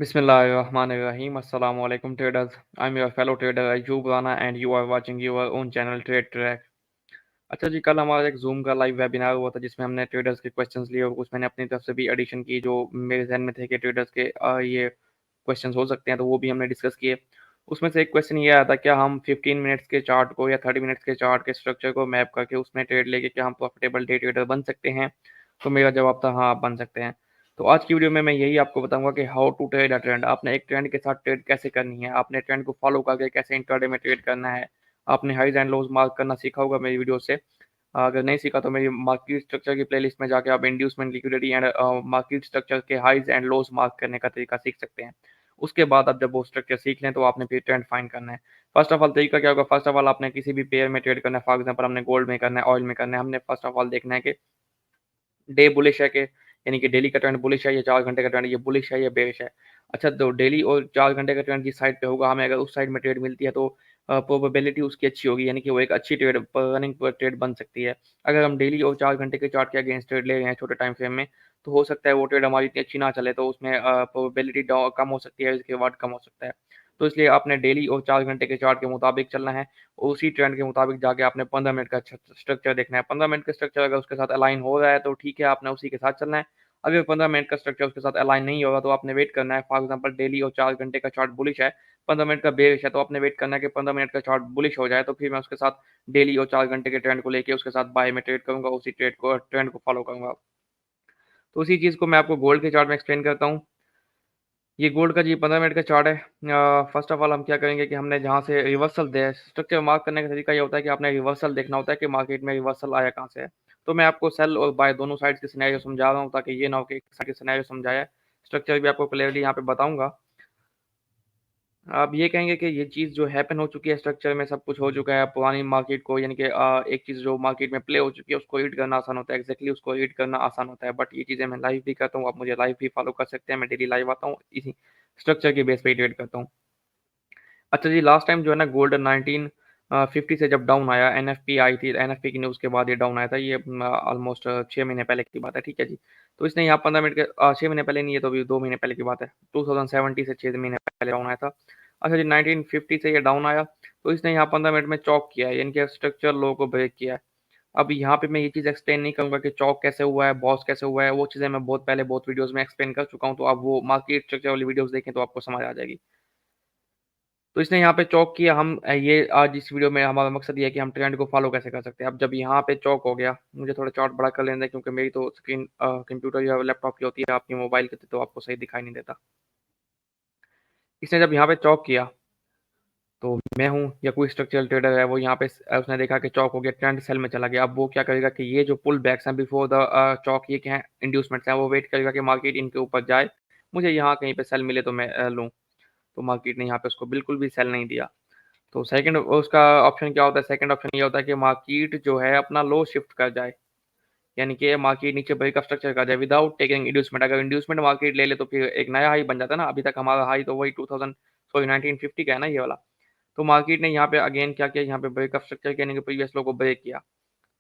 Bismillahirrahmanirrahim. Assalamu alaikum traders. I'm your fellow trader Ayub Rana and you are watching your own channel Trade Track. अच्छा जी, कल हमारा एक zoom का live webinar हुआ था जिसमें हमने ट्रेडर्स के क्वेश्चंस लिए और कुछ मैंने अपनी तरफ से भी एडिशन की जो मेरे जहन में थे कि ट्रेडर्स के ये क्वेश्चंस हो सकते हैं, तो वो भी हमने डिस्कस किए। उसमें से एक क्वेश्चन ये आया था, क्या हम 15 मिनट्स के चार्ट को या 30 मिनट्स के चार्ट के स्ट्रक्चर को मैप करके उसमें ट्रेड लेके क्या हम प्रॉफिटेबल डे ट्रेडर बन सकते हैं? तो मेरा जवाब था हाँ, आप बन सकते हैं। तो आज की वीडियो में मैं यही आपको बताऊंगा कि how to trade a trend. आपने एक ट्रेंड के साथ ट्रेड कैसे करनी है, आपने ट्रेंड को फॉलो करके कैसे इंट्राडे में ट्रेड करना है। आपने हाइज एंड लोज मार्क करना सीखा होगा मेरी वीडियो से। अगर नहीं सीखा तो मेरी मार्केट स्ट्रक्चर की प्लेलिस्ट में जाके आप inducement liquidity and market structure के हाइज एंड लोज मार्क करने का तरीका सीख सकते हैं। उसके बाद आप जब वो स्ट्रक्चर सीख लें तो आपने फिर ट्रेंड फाइंड करना है। फर्स्ट ऑफ ऑल तरीका क्या होगा, फर्स्ट ऑफ ऑल आपने किसी भी पेयर में ट्रेड करना है। फॉर एग्जाम्पल हमने गोल्ड में करना है, ऑयल में करना है। हमने फर्स्ट ऑफ ऑल देखना है कि डे बुलिश है कि यानी कि डेली का ट्रेंड बुलिश है या 4 घंटे का ट्रेंड ये बुलिश है या बेरिश है। अच्छा, तो डेली और 4 घंटे का ट्रेंड जिस साइड पे होगा, हमें अगर उस साइड में ट्रेड मिलती है तो प्रोबेबिलिटी उसकी अच्छी होगी, यानी कि वो एक अच्छी ट्रेड रनिंग ट्रेड बन सकती है। अगर हम डेली और 4 घंटे के चार्ट के अगेंस्ट ट्रेड ले रहे हैं छोटे टाइम फ्रेम में, तो हो सकता है वो ट्रेड हमारी इतनी अच्छी ना चले, तो उसमें प्रोबेबिलिटी कम हो सकती है, रिस्क रिवार्ड कम हो सकता है। तो इसलिए आपने डेली और 4 घंटे के चार्ट के मुताबिक चलना है और उसी ट्रेंड के मुताबिक जाके आपने 15 मिनट का स्ट्रक्चर देखना है। 15 मिनट का स्ट्रक्चर अगर उसके साथ अलाइन हो रहा है तो ठीक है, आपने उसी के साथ चलना है। अगर 15 मिनट का स्ट्रक्चर उसके साथ अलाइन नहीं होगा तो आपने वेट करना है। फॉर एग्जांपल डेली और 4 घंटे का चार्ट बुलिश है, 15 मिनट का बेरिश है, तो आपने वेट करना है कि 15 मिनट का चार्ट बुलिश हो जाए तो फिर मैं उसके साथ डेली और 4 घंटे के ट्रेंड को लेके उसके साथ बाय में ट्रेड करूंगा, उसी ट्रेंड को फॉलो करूंगा। तो उसी चीज़ को मैं आपको गोल्ड के चार्ट में एक्सप्लेन करता हूँ। ये गोल्ड का जी 15 मिनट का चार्ट है। फर्स्ट ऑफ ऑल हम क्या करेंगे कि हमने जहाँ से रिवर्सल दे स्ट्रक्चर मार्क करने का तरीका ये होता है कि आपने रिवर्सल देखना होता है कि मार्केट में रिवर्सल आया कहाँ से है। तो मैं आपको सेल और बाय दोनों साइड्स के सिनेरियो समझा रहा हूँ ताकि ये ना हो कि एक साइड के सिनेरियो समझाया, स्ट्रक्चर भी आपको क्लियरली यहाँ पे बताऊंगा। आप ये कहेंगे कि ये चीज़ जो हैपन हो चुकी है, स्ट्रक्चर में सब कुछ हो चुका है, पुरानी मार्केट को यानी कि एक चीज़ जो मार्केट में प्ले हो चुकी है उसको रीड करना आसान होता है, एग्जैक्टली उसको रीड करना आसान होता है। बट ये चीज़ें मैं लाइव भी करता हूँ, आप मुझे लाइव भी फॉलो कर सकते हैं। मैं डेली लाइव आता हूँ, इसी स्ट्रक्चर के बेस पे ही ट्रेड करता हूँ। अच्छा जी, लास्ट टाइम जो है ना गोल्ड 1950 से जब डाउन आया, एनएफपी आई थी, एनएफपी की न्यूज़ के बाद ये डाउन आया था। ये ऑलमोस्ट 6 महीने पहले की बात है, ठीक है जी। तो इसने यहाँ 15 मिनट के 6 महीने पहले नहीं, ये तो अभी 2 महीने पहले की बात है। 2070 से 6 महीने पहले डाउन आया था। अच्छा जी, 1950 से ये डाउन आया तो इसने यहाँ 15 मिनट में चौक किया है, यानी कि स्ट्रक्चर लो को ब्रेक किया है। अब यहाँ पे मैं ये चीज़ एक्सप्लेन नहीं करूंगा कि चौक कैसे हुआ है, बॉस कैसे हुआ है, वो चीज़ें मैं बहुत पहले बहुत वीडियोस में एक्सप्लेन कर चुका हूँ। तो आप वो मार्केट स्ट्रक्चर वाली वीडियोस देखें तो आपको समझ आ जाएगी। तो इसने यहाँ पे चौक किया। हम ये आज इस वीडियो में हमारा मकसद ये है कि हम ट्रेंड को फॉलो कैसे कर सकते हैं। अब जब यहाँ पे चौक हो गया, मुझे थोड़ा चार्ट बड़ा कर लेने दें क्योंकि मेरी तो स्क्रीन कंप्यूटर या लैपटॉप की होती है, आपकी मोबाइल की तो आपको सही दिखाई नहीं देता। इसने जब यहाँ पे चौक किया तो मैं हूँ या कोई स्ट्रक्चरल ट्रेडर है वो यहाँ पे उसने देखा कि चौक हो गया, ट्रेंड सेल में चला गया। अब वो क्या करेगा कि ये जो पुल बैक्स हैं बिफोर द चौक, ये क्या है, इंड्यूसमेंट्स हैं, वो वेट करेगा कि मार्केट इनके ऊपर जाए, मुझे यहाँ कहीं पे सेल मिले तो मैं लूँ। तो मार्केट ने यहाँ पे उसको बिल्कुल भी सेल नहीं दिया। तो सेकंड उसका ऑप्शन क्या होता है, सेकंड ऑप्शन ये होता है कि मार्केट जो है अपना लो शिफ्ट कर जाए, यानी कि मार्केट नीचे ब्रेक ऑफ स्ट्रक्चर कर जाए विदाउट टेकिंग इंड्यूसमेंट। अगर इंड्यूसमेंट मार्केट ले ले तो फिर एक नया हाई बन जाता है ना। अभी तक हमारा हाई तो वही 2000 सॉरी 1950 का है ना, ये वाला। तो मार्केट ने यहाँ पे अगेन क्या किया, यहाँ पे ब्रेक ऑफ स्ट्रक्चर यानी कि प्रीवियस लो को ब्रेक किया।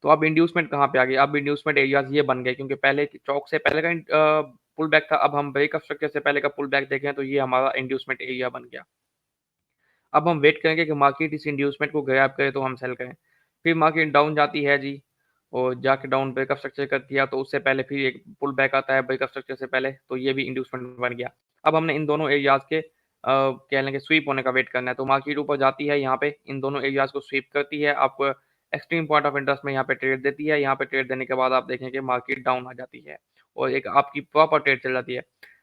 तो अब इंड्यूसमेंट कहाँ पे आ गई, अब इंड्यूसमेंट एरियाज ये बन गए क्योंकि पहले चौक से पहले का पुल बैक था। अब हम ब्रेक ऑफ स्ट्रक्चर से पहले का पुल बैक देखें तो ये हमारा इंड्यूसमेंट एरिया बन गया। अब हम वेट करेंगे कि मार्केट इस इंड्यूसमेंट को ग्रैब करे तो हम सेल करें। फिर मार्केट डाउन जाती है जी, और जाके डाउन ब्रेकअप स्ट्रक्चर करती है तो उससे पहले फिर एक पुल बैक आता है ब्रेकअप स्ट्रक्चर से पहले, तो ये भी इंड्यूसमेंट बन गया। अब हमने इन दोनों एरियाज के कह लेंगे स्वीप होने का वेट करना है। तो मार्केट ऊपर जाती है, यहाँ पे इन दोनों एरियाज को स्वीप करती है, आपको एक्सट्रीम पॉइंट ऑफ इंटरेस्ट में यहाँ पे ट्रेड देती है। यहाँ पे ट्रेड देने के बाद आप देखें कि मार्केट डाउन आ जाती है और एक आपकी प्रॉपर ट्रेड चल जाती है।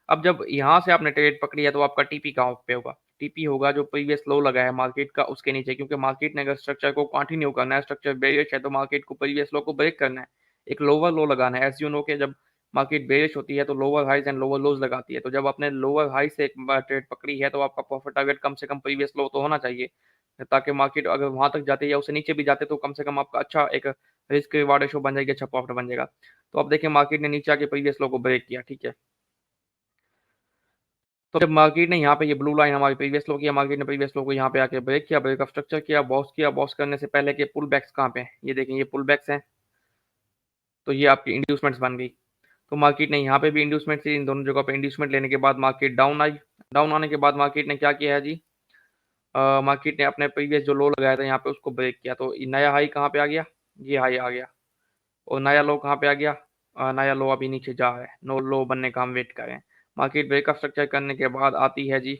अब जब यहाँ से आपने ट्रेड पकड़ी है तो आपका टीपी कहाँ पे होगा, टीपी होगा जो प्रीवियस लो लगा है मार्केट का उसके नीचे, क्योंकि मार्केट ने अगर स्ट्रक्चर को कंटिन्यू करना है, स्ट्रक्चर बेरिश है तो मार्केट को प्रीवियस लो को ब्रेक करना है, एक लोअर लो लगाना है। एज यू नो के जब मार्केट बेरिश होती है तो lower highs and lower lows लगाती है। तो जब आपने लोअर हाई से एक बार ट्रेड पकड़ी है तो आपका प्रॉफिट टारगेट कम से कम प्रीवियस लो तो होना चाहिए, ताकि मार्केट अगर वहां तक जाते या उससे नीचे भी जाते तो कम से कम आपका अच्छा एक रिस्क रिवार्ड रेशो बन जाएगी, अच्छा प्रॉफिट बन जाएगा। तो अब देखिए मार्केट ने नीचे आके प्रीवियस लो को ब्रेक किया, ठीक है। तो जब मार्केट ने यहाँ पे ये ब्लू लाइन हमारी प्रीवियस लो किया, मार्केट ने प्रीवियस लो को यहाँ पे आके ब्रेक किया, ब्रेक ऑफ स्ट्रक्चर किया, बॉस किया। बॉस करने से पहले के पुल बैक्स कहाँ पे हैं, ये देखें, ये पुल बैक्स हैं। तो ये आपकी इंड्यूसमेंट्स बन गई। तो मार्केट ने यहाँ पे भी इंड्यूसमेंट थी, इन दोनों जगह पे इंड्यूसमेंट लेने के बाद मार्केट डाउन आई। डाउन आने के बाद मार्केट ने क्या किया है जी, मार्केट ने अपने प्रीवियस जो लो लगाया था यहाँ पे उसको ब्रेक किया, तो नया हाई कहाँ पे आ गया, ये हाई आ गया। और नया लो कहाँ पे आ गया, नया लो अभी नीचे जा रहा है, नो लो बनने का हम वेट कर रहे हैं। मार्केट ब्रेकअप स्ट्रक्चर करने के बाद आती है जी,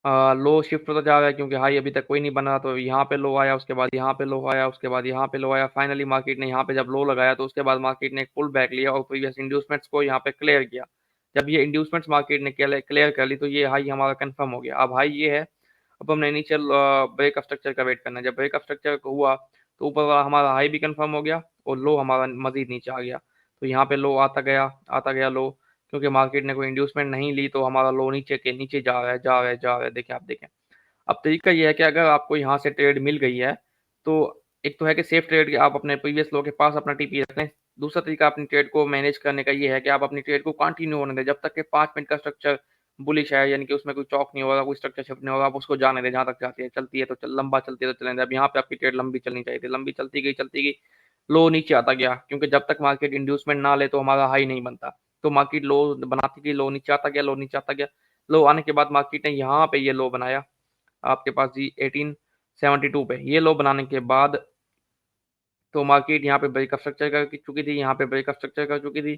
लो शिफ्ट होता जा रहा है क्योंकि हाई अभी तक कोई नहीं बना, तो यहाँ पे लो आया, उसके बाद यहाँ पे लो आया, उसके बाद यहाँ पे लो आया, फाइनली मार्केट ने यहाँ पे जब लो लगाया तो उसके बाद मार्केट ने एक पुल बैक लिया और प्रीवियस इंड्यूसमेंट्स को यहाँ पे क्लियर किया। जब ये इंड्यूसमेंट्स मार्केट ने क्लियर कर ली तो ये हाई हमारा कंफर्म हो गया। अब हाई ये है, अब हमने नीचे ब्रेकअप स्ट्रक्चर का वेट करना है। जब ब्रेकअप स्ट्रक्चर हुआ तो ऊपर वाला हमारा हाई भी कंफर्म हो गया और लो हमारा मजीद नीचे आ गया। तो यहाँ पे लो आता गया लो, क्योंकि मार्केट ने कोई इंड्यूसमेंट नहीं ली तो हमारा लो नीचे के नीचे जा रहा है, जा रहा है, जा रहा है। देखिए आप देखें। अब तरीका ये है कि अगर आपको यहाँ से ट्रेड मिल गई है तो एक तो है कि सेफ ट्रेड आप अपने प्रीवियस लो के पास अपना टीपी रख लें। दूसरा तरीका अपनी ट्रेड को मैनेज करने का ये है कि आप अपनी ट्रेड को कंटिन्यू होने दें जब तक कि 5 मिनट का स्ट्रक्चर बुलिश है, यानी कि उसमें कोई चौक नहीं होगा, कोई स्ट्रक्चर शिफ्ट नहीं होगा, आप उसको जाने दें जहाँ तक जाती है, चलती है तो लंबा चलती है तो चलें। अब यहाँ पे आपकी ट्रेड लंबी चलनी चाहिए थी, लंबी चलती गई, लो नीचे आता गया, क्योंकि जब तक मार्केट इंड्यूसमेंट ना ले तो हमारा हाई नहीं बनता। तो मार्केट लो बनाती गई, लो नीचे आता गया, लो नीचे आता गया। लो आने के बाद मार्केट ने यहाँ पे ये लो बनाया आपके पास जी 1872 पे। ये लो बनाने के बाद तो मार्केट यहाँ पे ब्रेकअप स्ट्रक्चर कर चुकी थी, यहाँ पे ब्रेकअप स्ट्रक्चर कर चुकी थी।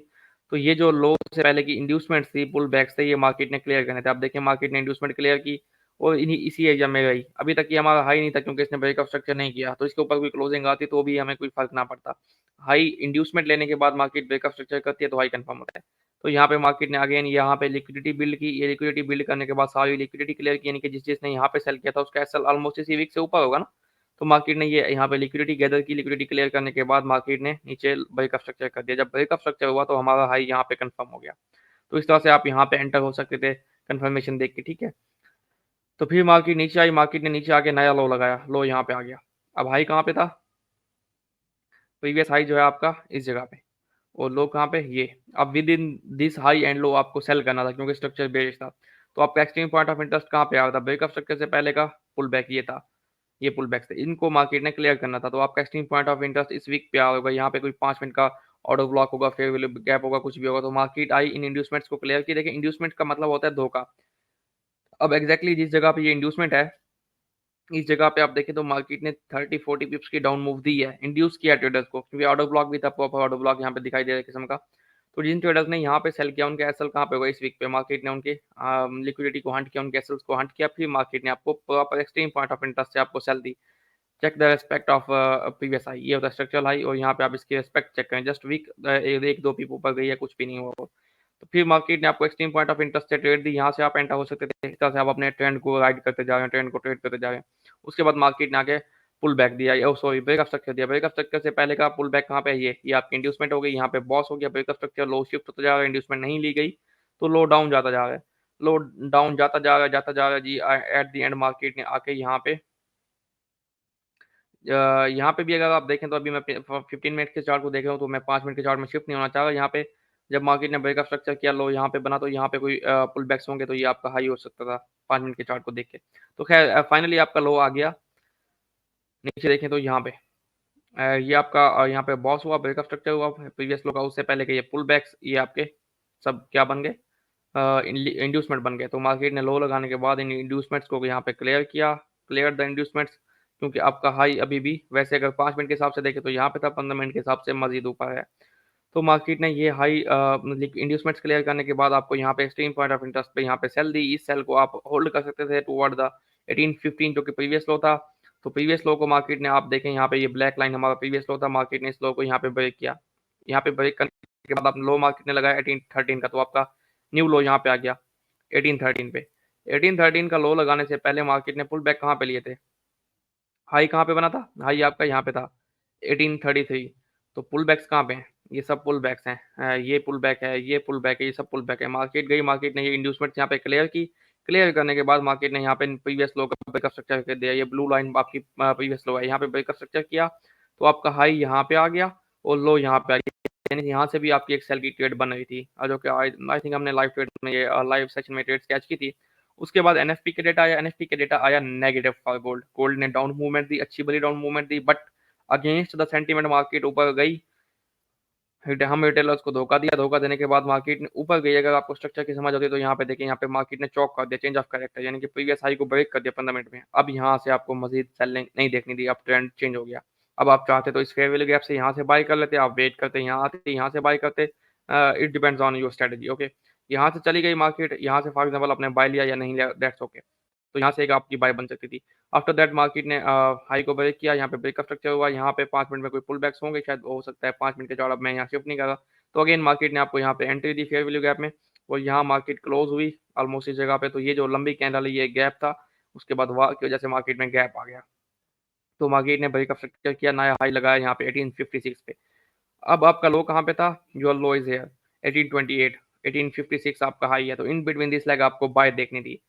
तो ये जो लो से पहले की इंड्यूसमेंट थी, पुल बैक्स थे, ये मार्केट ने क्लियर करने थे। आप देखिए मार्केट ने इंड्यूसमेंट क्लियर की और इन्हीं इसी एरिया में रही। अभी तक ये हमारा हाई नहीं था क्योंकि इसने ब्रेकअप स्ट्रक्चर नहीं किया, तो इसके ऊपर कोई क्लोजिंग आती तो भी हमें कोई फर्क ना पड़ता। हाई इंड्यूसमेंट लेने के बाद मार्केट ब्रेकअप स्ट्रक्चर करती है तो हाई कंफर्म होता है। तो यहाँ पे मार्केट ने अगेन यहाँ पे लिक्विडिटी बिल्ड की। ये लिक्विडिटी बिल्ड करने के बाद सारी लिक्विडिटी क्लियर की, यानी कि जिसने यहाँ पे सेल किया था उसका एसएल ऑलमोस्ट इसी वीक से ऊपर होगा ना। तो मार्केट ने ये यहाँ पे लिक्विडिटी गैदर की, लिक्विडिटी क्लियर करने के बाद मार्केट ने नीचे ब्रेकअप स्ट्रक्चर कर दिया। जब ब्रेकअप स्ट्रक्चर हुआ तो हमारा हाई यहाँ पे कंफर्म हो गया। तो इस तरह से आप यहाँ पे एंटर हो सकते थे कंफर्मेशन देख के, ठीक है। तो फिर मार्केट नीचे आई, मार्केट ने नीचे आके नया लो लगाया, लो यहाँ पे आ गया। अब हाई कहाँ पे था, प्रीवियस हाई जो है आपका इस जगह पे, और लो कहाँ पे, ये। अब with in this high and low आपको सेल करना था क्योंकि स्ट्रक्चर बेरिश था। तो आपका एक्सट्रीम पॉइंट ऑफ इंटरेस्ट कहाँ पे आ रहा था, ब्रेकअप स्ट्रक्चर से पहले का पुल बैक ये था, ये पुल बैक थे, इनको मार्केट ने क्लियर करना था। तो आपका एक्सट्रीम पॉइंट ऑफ इंटरेस्ट इस वीक पे आ होगा, यहाँ पे कोई 5 मिनट का ऑर्डर ब्लॉक होगा, फेयर गैप होगा, कुछ भी होगा। तो मार्केट आई इन इंड्यूसमेंट्स को क्लियर की। देखिए इंड्यूसमेंट का मतलब होता है धोखा। अब एग्जैक्टली जिस जगह पे ये इंड्यूसमेंट है, इस जगह पे आप देखें तो मार्केट ने 30-40 पिप्स की डाउन मूव दी है, इंड्यूस किया ट्रेडर्स को, क्योंकि ऑर्डर ब्लॉक भी था, प्रॉपर ऑर्डर ब्लॉक यहाँ पे दिखाई दे रहा है किस्म का। तो जिन ट्रेडर्स ने यहाँ पे सेल किया उनके एसएल कहाँ पे होगा इस वीक पे, मार्केट ने उनके लिक्विडिटी को हंट किया, उनके एसएल्स को हंट किया, फिर मार्केट ने आपको proper extreme point of interest से आपको सेल दी। Check the respect of previous high, ये होता है स्ट्रक्चरल हाई, और यहाँ पे आप इसकी रेस्पेक्ट चेक करें, जस्ट वीक एक दो पीप ऊपर गई है, कुछ भी नहीं हुआ। तो फिर मार्केट ने आपको एक्सट्रीम पॉइंट ऑफ इंटरेस्ट से ट्रेड दी, यहाँ से आप एंटर हो सकते थे। इस तरह से आप अपने ट्रेंड को राइड करते जा रहे हैं, ट्रेंड को ट्रेड करते जा रहे हैं। उसके बाद मार्केट ने आगे पुल बैक दिया, सॉरी ब्रेकअप स्ट्रक्चर दिया। ब्रेकअप स्ट्रक्चर से पहले का पुल बैक कहाँ पे है, ये आपकी इंड्यूसमेंट हो गई, यहाँ पे बॉस हो गया, ब्रेकअप स्ट्रक्चर लो शिफ्ट होता जा रहा है, इंड्यूसमेंट नहीं ली गई तो लो डाउन जाता जा रहा है, लो डाउन जाता जा रहा है जी। एट द एंड मार्केट ने आके यहाँ पे यहाँ पे भी अगर आप देखें तो अभी मैं 15 मिनट के चार्ट को देख रहा हूँ तो मैं 5 मिनट के चार्ट में शिफ्ट नहीं होना चाह रहा। यहाँ पे जब मार्केट ने ब्रेकअप स्ट्रक्चर किया, लो यहाँ पे बना, तो यहाँ पे कोई पुल बैक्स होंगे तो ये आपका हाई हो सकता था 5 मिनट के चार्ट को देख के। तो खैर फाइनली आपका लो आ गया। नीचे देखें तो यहाँ पे ये आपका यहाँ पे बॉस हुआ, ब्रेकअप स्ट्रक्चर हुआ प्रीवियस लो का, उससे पहले के ये पुल बैक्स, ये आपके सब क्या बन गए, इंड्यूसमेंट बन गए। तो मार्केट ने लो लगाने के बाद इन इंड्यूसमेंट्स को यहाँ पे क्लियर किया, क्लियर द इंड्यूसमेंट्स, क्योंकि आपका हाई अभी भी वैसे अगर 5 मिनट के हिसाब से देखें तो यहाँ पे था, 15 मिनट के हिसाब से मजीद ऊपर है। तो मार्केट ने ये हाई इंड्यूसमेंट्स क्लियर करने के बाद आपको यहाँ पे एक्सट्रीम पॉइंट ऑफ इंटरेस्ट पे यहाँ पे सेल दी। इस सेल को आप होल्ड कर सकते थे टुवर्ड द 1815 जो कि प्रीवियस लो था। तो प्रीवियस लो को मार्केट ने आप देखें यहाँ पे, ये ब्लैक लाइन हमारा प्रीवियस लो था, मार्केट ने इस लो को यहाँ पे ब्रेक किया। यहाँ पे ब्रेक करने के बाद आप लो मार्केट ने लगाया 1813 का, तो आपका न्यू लो यहाँ पे आ गया 1813 पे। 1813 का लो लगाने से पहले मार्केट ने पुल बैक कहाँ पे लिए थे, हाई कहाँ पे बना था, हाई आपका यहाँ पे था 1833। तो पुल बैक्स कहाँ पे हैं, ये सब पुल बैक्स हैं, ये पुल बैक है, ये पुल बैक है, ये सब पुल बैक है। मार्केट गई, मार्केट ने ये इंड्यूसमेंट यहाँ पे क्लियर की, क्लियर करने के बाद मार्केट ने यहाँ पे प्रीवियस लो का ब्रेकअप स्ट्रक्चर कर दिया। ये ब्लू लाइन आपकी प्रीवियस लो है, यहाँ पे ब्रेकअप स्ट्रक्चर किया तो आपका हाई यहाँ पे आ गया और लो यहाँ पे आ गया, यानी यहाँ से भी आपकी एक सेल की ट्रेड बन रही थी, जो कि आई थिंक हमने लाइव ट्रेड में, ये लाइव सेशन में ट्रेड कैच की थी। उसके बाद एनएफपी के डेटा आया, एनएफपी के डेटा आया नेगेटिव फॉर गोल्ड, गोल्ड ने डाउन मूवमेंट दी, अच्छी बड़ी down movement the, but against the sentiment market ऊपर गई हम रिटेलर्स को धोखा दिया, धोखा देने के बाद मार्केट ने ऊपर गई। अगर आपको स्ट्रक्चर की समझ होती है तो यहाँ पे देखिए, यहाँ पे मार्केट ने चौक कर दिया, चेंज ऑफ कैरेक्टर, यानी कि प्रीवियस हाई को ब्रेक कर दिया 15 मिनट में। अब यहाँ से आपको मजीद सेलिंग नहीं देखनी थी, अब ट्रेंड चेंज हो गया। अब आप चाहते तो इस फेयर वैल्यू गैप से यहाँ से बाय कर लेते, आप वेट करते, यहाँ आते, यहाँ से बाय करते। It depends on your strategy. Okay, यहाँ से चली गई मार्केट, यहाँ से फॉर एग्जाम्पल आपने बाय लिया या नहीं लिया, दैट्स ओके। तो यहाँ से एक आपकी बाय बन सकती थी। आफ्टर दैट मार्केट ने हाई को ब्रेक किया, यहाँ पे ब्रेकअप स्ट्रक्चर हुआ, यहाँ पे 5 मिनट में कोई पुल बैक्स होंगे, शायद हो सकता है 5 मिनट के चौड़। अब मैं यहाँ शिफ्ट नहीं कर रहा। तो अगेन मार्केट ने आपको यहाँ पे एंट्री दी फेयर वैल्यू गैप में, और यहाँ मार्केट क्लोज हुई ऑलमोस्ट इस जगह पे। तो ये जो लंबी कैंडल है ये गैप था, उसके बाद वार की वजह से मार्केट में गैप आ गया। तो मार्केट ने ब्रेकअप स्ट्रक्चर किया, नया हाई लगाया यहाँ पे 1856 पे। अब आपका लो कहाँ पे था? योर लो इज हेयर 1828, 1856 आपका हाई है। तो इन बिटवीन दिस लेग आपको बाय देखनी थी।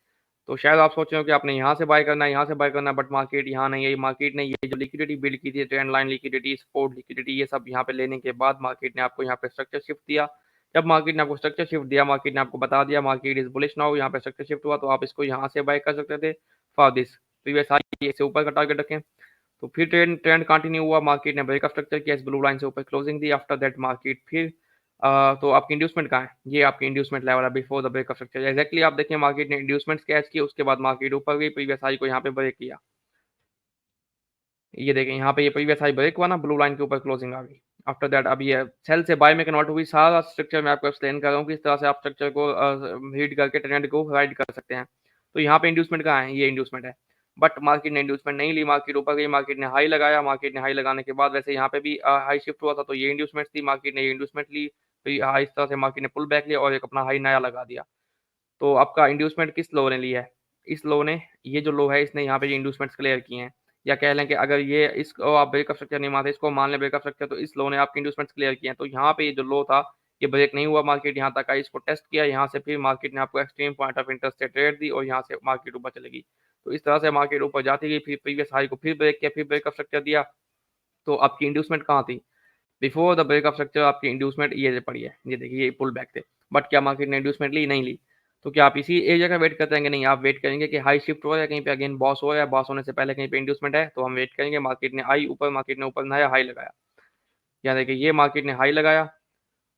तो शायद आप सोच रहे हो कि आपने यहाँ से बाय करना है, यहाँ से बाय करना है, बट मार्केट यहाँ नहीं है। मार्केट ने ये जो लिक्विडिटी बिल्ड की थी, trend line liquidity, support liquidity, ये सब यहाँ पे लेने के बाद मार्केट ने आपको यहाँ पे स्ट्रक्चर शिफ्ट दिया। जब मार्केट ने आपको स्ट्रक्चर शिफ्ट दिया, मार्केट ने आपको बता दिया मार्केट इज बुलिश नाउ, यहाँ पे स्ट्रक्चर शिफ्ट हुआ, तो आप इसको यहाँ से बाय कर सकते थे फॉर दिस प्रीवियस हाई, इससे ऊपर का टारगेट रखें। तो फिर ट्रेंड ट्रेंड कंटिन्यू हुआ, मार्केट ने ब्रेकअप स्ट्रक्चर किया, इस ब्लू लाइन से ऊपर closing the. After that market फिर तो आपकी इंड्यूसमेंट कहाँ है? ये आपकी इंड्यूसमेंट लेवल है before the breakup structure. Exactly आप देखिए, मार्केट ने इंड्यूसमेंट कैच किया, उसके बाद मार्केट ऊपर गई, प्रीवियस हाई को यहाँ पे ब्रेक किया। ये देखें, यहाँ पे ये प्रीवियस हाई ब्रेक हुआ ना, ब्लू लाइन के ऊपर क्लोजिंग आ गई। आफ्टर दैट अब ये सेल से बाय में कन्वर्ट हुई। सारा स्ट्रक्चर मैं आपको एक्सप्लेन कर रहा हूँ, किस तरह से आप स्ट्रक्चर को रीड करके ट्रेंड को राइड कर सकते हैं। तो यहाँ पे इंड्यूसमेंट कहाँ है? ये इंड्यूसमेंट है, बट मार्केट ने इंड्यूसमेंट नहीं ली, मार्केट ऊपर गई, मार्केट ने हाई लगाया। मार्केट ने हाई लगाने के बाद वैसे यहाँ पे भी हाई शिफ्ट हुआ था, तो ये इंड्यूसमेंट थी, मार्केट ने ये इंड्यूसमेंट ली। तो इस तरह से मार्केट ने पुल बैक लिया और एक अपना हाई नया लगा दिया। तो आपका इंड्यूसमेंट किस लो ने लिया है? इस लो ने, ये जो लो है इसने यहाँ पे इंड्यूसमेंट्स क्लियर किए हैं। या कह लें कि अगर ये इसको आप ब्रेकअप स्ट्रक्चर नहीं मानते, इसको मान लें ब्रेकअप स्ट्रक्चर, तो इस लो ने आपके इंड्यूसमेंट्स क्लियर किए हैं। तो यहाँ पे ये जो लो था ये ब्रेक नहीं हुआ, मार्केट यहाँ तक आई, इसको टेस्ट किया, यहाँ से फिर मार्केट ने आपको एक्सट्रीम पॉइंट ऑफ इंटरेस्ट से ट्रेड दी और यहाँ से मार्केट ऊपर चलेगी। तो इस तरह से मार्केट ऊपर जाती गई, फिर प्रीवियस हाई को फिर ब्रेक किया, फिर ब्रेकअप स्ट्रक्चर दिया। तो आपकी इंड्यूसमेंट कहाँ थी? Before the break of structure आपकी इंड्यूसमेंट ये पड़ी है, ये देखिए, ये पुल बैक थे। बट क्या मार्केट ने इंड्यूसमेंट ली? नहीं ली। तो क्या आप इसी एक जगह वेट करते रहेंगे? नहीं, आप वेट करेंगे कि हाई शिफ्ट हो या कहीं पे अगेन बॉस हो, या बॉस होने से पहले कहीं पे इंड्यूसमेंट है, तो हम वेट करेंगे। मार्केट ने आई ऊपर, मार्केट ने ऊपर नया हाई लगाया। यहाँ देखिए, ये मार्केट ने हाई लगाया,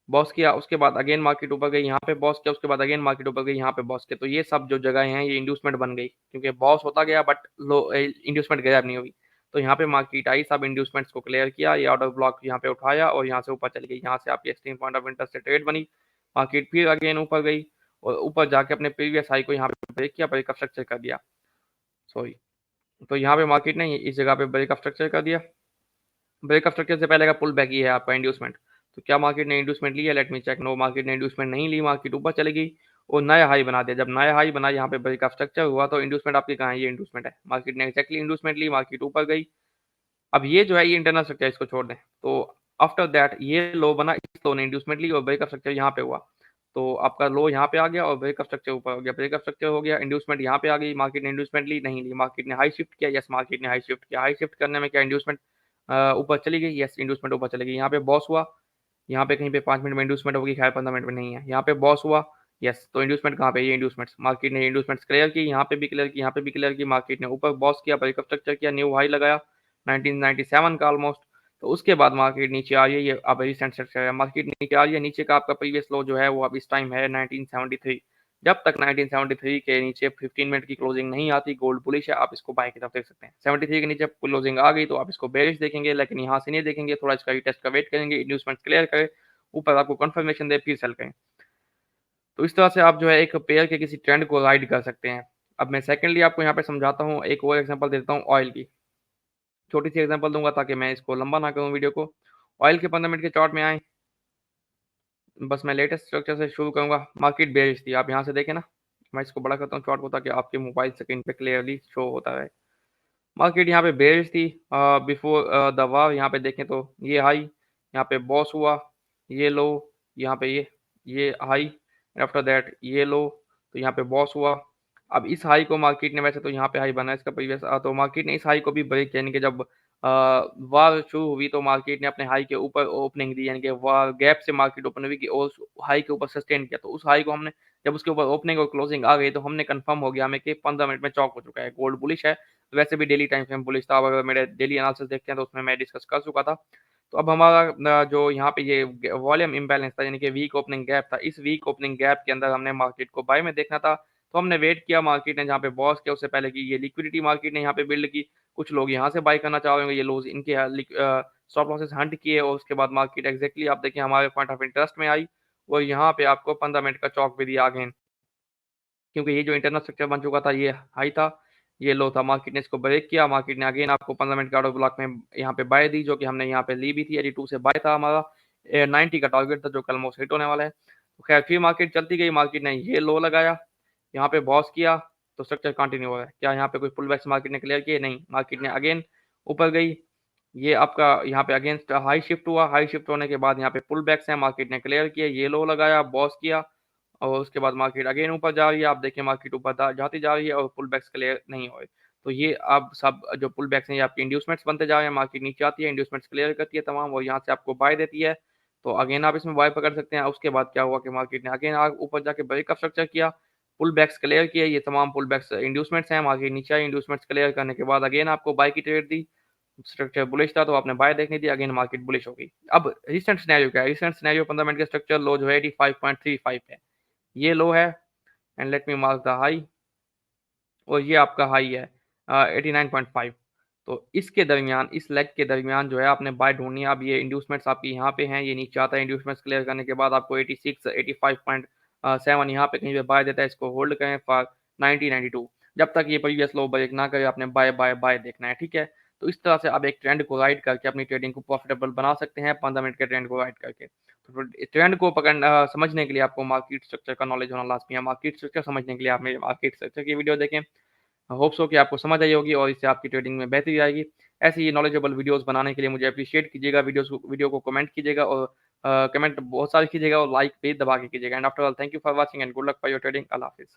बॉस किया, उसके बाद अगेन मार्केट ऊपर गई, यहाँ पे बॉस किया, उसके बाद अगेन मार्केट ऊपर गई, यहाँ पे बॉस किया। तो ये सब जो जगह हैं ये इंड्यूसमेंट बन गई, क्योंकि बॉस होता गया बट लो इंड्यूसमेंट गैप नहीं हुई। तो यहाँ पे मार्केट आई, सब इंड्यूसमेंट्स को क्लियर किया, ये ऑर्डर ब्लॉक यहाँ पे उठाया और यहाँ से ऊपर चली गई। यहाँ से आपकी एक्सट्रीम पॉइंट ऑफ इंटरेस्ट से ट्रेड बनी, मार्केट फिर अगेन ऊपर गई और ऊपर जाके अपने प्रीवियस हाई को यहाँ पे ब्रेक किया, ब्रेकअप स्ट्रक्चर कर दिया। सॉरी, तो यहाँ पे मार्केट ने इस जगह पे ब्रेकअप स्ट्रक्चर कर दिया। ब्रेकअप स्ट्रक्चर से पहले का पुल बैक ही है आपका इंड्यूसमेंट। तो क्या मार्केट ने इंड्यूसमेंट लिया? Let me check. No, market ने इंड्यूसमेंट नहीं ली, मार्केट ऊपर चली गई और नया हाई बना दिया। जब नया हाई बना, यहाँ पे ब्रेकअप स्ट्रक्चर हुआ, तो इंड्यूसमेंट आपकी कहाँ है? ये इंड्यूसमेंट है, मार्केट ने एक्जैक्टली इंड्यूसमेंट ली, मार्केट ऊपर गई। अब ये जो है ये इंटरनल स्ट्रक्चर, इसको छोड़ दें। तो आफ्टर दैट ये लो बना, इस लो ने इंड्यूसमेंट ली और ब्रेकअप स्ट्रक्चर यहाँ पे हुआ। तो आपका लो यहाँ पे आ गया और ब्रेकअप स्ट्रक्चर ऊपर हो गया, ब्रेकअप स्ट्रक्चर हो गया, इंड्यूसमेंट यहाँ पे आ गई, मार्केट ने इंड्यूसमेंट ली? नहीं ली, मार्केट ने हाई शिफ्ट किया? यस, मार्केट ने हाई शिफ्ट किया। हाई शिफ्ट करने में क्या इंड्यूसमेंट ऊपर चली गई? यस, इंड्यूसमेंट ऊपर चली गई। यहाँ पे बॉस हुआ, यहाँ पे कहीं पे 5 मिनट में इंड्यूसमेंट होगी, खैर 15 मिनट में नहीं है। यहाँ पे बॉस हुआ, यस, तो इंड्यूसमेंट कहाँ पे? ये इंड्यूसमेंट्स, मार्केट ने इंड्यूसमेंट्स क्लियर की, यहाँ पे भी क्लियर की, यहाँ पे भी क्लियर की। मार्केट ने ऊपर बॉस किया, ब्रेकअप स्ट्रक्चर किया, न्यू हाई लगाया 1997 का ऑलमोस्ट। तो उसके बाद मार्केट नीचे आ रही है, ये अब रिसेंट स्ट्रक्चर है, मार्केट नीचे आ रही है। नीचे का आपका प्रीवियस लो जो है वो अब इस टाइम है 1973। जब तक 1973 के नीचे 15 मिनट की क्लोजिंग नहीं आती, गोल्ड बुलिश है, आप इसको बाय की तरफ देख सकते हैं। 73 के नीचे क्लोजिंग आ गई तो आप इसको बेरिश देखेंगे, लेकिन यहाँ से नहीं देखेंगे, थोड़ा इसका टेस्ट का वेट करेंगे, इंड्यूसमेंट क्लियर करे, ऊपर आपको कंफर्मेशन दे, फिर सेल करें। तो इस तरह से आप जो है एक पेयर के किसी ट्रेंड को राइड कर सकते हैं। अब मैं सेकंडली आपको यहाँ पे समझाता हूँ, एक और एग्जांपल देता हूँ ऑयल की। छोटी सी एग्जांपल दूंगा ताकि मैं इसको लंबा ना करूँ वीडियो को। ऑयल के 15 मिनट के चार्ट में आए, बस मैं लेटेस्ट स्ट्रक्चर से शुरू करूंगा। मार्केट बेरिश थी, आप यहाँ से देखें ना, मैं इसको बड़ा करता हूँ चार्ट को ताकि आपके मोबाइल स्क्रीन पे क्लियरली शो होता है। मार्केट यहाँ पे बेरिश थी बिफोर द वार। यहाँ पे देखें तो ये हाई, यहाँ पे बॉस हुआ, ये लो, यहाँ पे ये हाई, आफ्टर दैट ये लो, तो यहाँ पे बॉस हुआ। अब इस हाई को मार्केट ने, वैसे तो यहाँ पे हाई बना इसका प्रीवियस, तो मार्केट ने इस हाई को भी ब्रेक किया, यानी कि जब वार शुरू हुई तो मार्केट ने अपने हाई के ऊपर ओपनिंग दी, यानी कि वार गैप से मार्केट ओपन हुई कि और हाई के ऊपर सस्टेन किया। तो उस हाई को हमने, जब उसके ऊपर ओपनिंग और क्लोजिंग आ गई तो हमने कंफर्म हो गया हमें कि 15 मिनट में चौक हो चुका है, गोल्ड बुलिश है। वैसे भी डेली टाइम फ्रेम बुलिश था, अगर मेरे डेली एनालिसिस देखते हैं तो उसमें मैं डिस्कस कर चुका था। तो अब हमारा जो यहाँ पे ये वॉल्यूम इम्बैलेंस था, यानी कि वीक ओपनिंग गैप था, इस वीक ओपनिंग गैप के अंदर हमने मार्केट को बाय में देखना था। तो हमने वेट किया मार्केट ने जहाँ पे पॉज़ किया, उससे पहले कि ये लिक्विडिटी मार्केट ने यहाँ पे बिल्ड की। कुछ लोग यहाँ से बाय करना चाह रहे होंगे, ये लोग इनके स्टॉप लॉसेस हंट किए और उसके बाद मार्केट एग्जैक्टली आप देखिए हमारे पॉइंट ऑफ इंटरेस्ट में आई और यहाँ पे आपको 15 मिनट का चौक भी दिया अगेन, क्योंकि ये जो इंटरनल स्ट्रक्चर बन चुका था ये हाई था, ये लो था, मार्केट ने इसको ब्रेक किया, मार्केट ने अगेन आपको 15 मिनट का ऑर्डर ब्लॉक में यहाँ पे बाय दी, जो कि हमने यहाँ पे ली भी थी, 82 से बाय था हमारा, 90 का टारगेट था जो कि ऑलमोस्ट हिट होने वाला है। तो खैर फिर मार्केट चलती गई, मार्केट ने ये लो लगाया, यहाँ पे बॉस किया, तो स्ट्रक्चर कंटिन्यू हो रहा है। क्या यहाँ पे कोई पुल बैक्स मार्केट ने क्लियर किए? नहीं, मार्केट ने अगेन ऊपर गई, ये आपका यहाँ पे अगेंस्ट हाई शिफ्ट हुआ, हाई शिफ्ट होने के बाद यहाँ पे पुल बैक्स हैं, मार्केट ने क्लियर किया, ये लो लगाया, बॉस किया और उसके बाद मार्केट अगेन ऊपर जा रही है। आप देखिए मार्केट ऊपर जाती जा रही है और पुल बैक्स क्लियर नहीं हो रहे। तो ये अब सब जो पुल बैक्स हैं ये आपके इंड्यूसमेंट्स बनते जा रहे हैं, मार्केट नीचे आती है, इंड्यूसमेंट्स क्लियर करती है तमाम और यहाँ से आपको बाय देती है। तो अगेन आप इसमें बाय पकड़ सकते हैं। उसके बाद क्या हुआ कि मार्केट ने अगेन ऊपर जाके ब्रेकअप स्ट्रक्चर किया, पुल बैक्स क्लियर किए, ये तमाम पुल बैक्स इंड्यूसमेंट्स हैं, मार्केट नीचे आई, इंड्यूसमेंट्स क्लियर करने के बाद अगेन आपको बाय की ट्रेड दी, स्ट्रक्चर बुलिश था तो आपने बाय देखनी थी, अगेन मार्केट बुलिश होगी। अब रिसेंट सिनेरियो क्या है? रिसेंट सिनेरियो 15 मिनट के स्ट्रक्चर लो जो है 85.35 है, ये लो है and let me mark the high और ये आपका हाई है 89.5। तो इसके दरमियान, इस लेग के दरमियान जो है आपने बाय ढूंढनी है। अब ये इंड्यूसमेंट्स आपकी यहाँ पे हैं, ये नीचे आता है, इंड्यूसमेंट्स क्लियर करने के बाद आपको 86 85.7 यहाँ पे कहीं पे बाय देता है, इसको होल्ड करें फॉर 90-92। जब तक ये प्रीवियस लो ब्रेक ना करे आपने बाय बाय बाय देखना है, ठीक है। तो इस तरह से आप एक ट्रेंड को राइड करके अपनी ट्रेडिंग को प्रॉफिटेबल बना सकते हैं 15 मिनट के ट्रेंड को राइड करके। तो ट्रेंड को पकड़ना समझने के लिए आपको मार्केट स्ट्रक्चर का नॉलेज होना लाजमी है। मार्केट स्ट्रक्चर समझने के लिए आप मेरे मार्केट स्ट्रक्चर की वीडियो देखें। होप्स हो कि आपको समझ आई होगी और इससे आपकी ट्रेडिंग में बेहतरी आएगी। ऐसी ही नॉलेजेबल वीडियोस बनाने के लिए मुझे एप्रिशिएट कीजिएगा, वीडियो को कमेंट कीजिएगा और कमेंट बहुत सारे कीजिएगा और लाइक भी दबा के कीजिएगा। And after all thank you for watching and good luck for your trading. अल्लाह हाफ़िज़।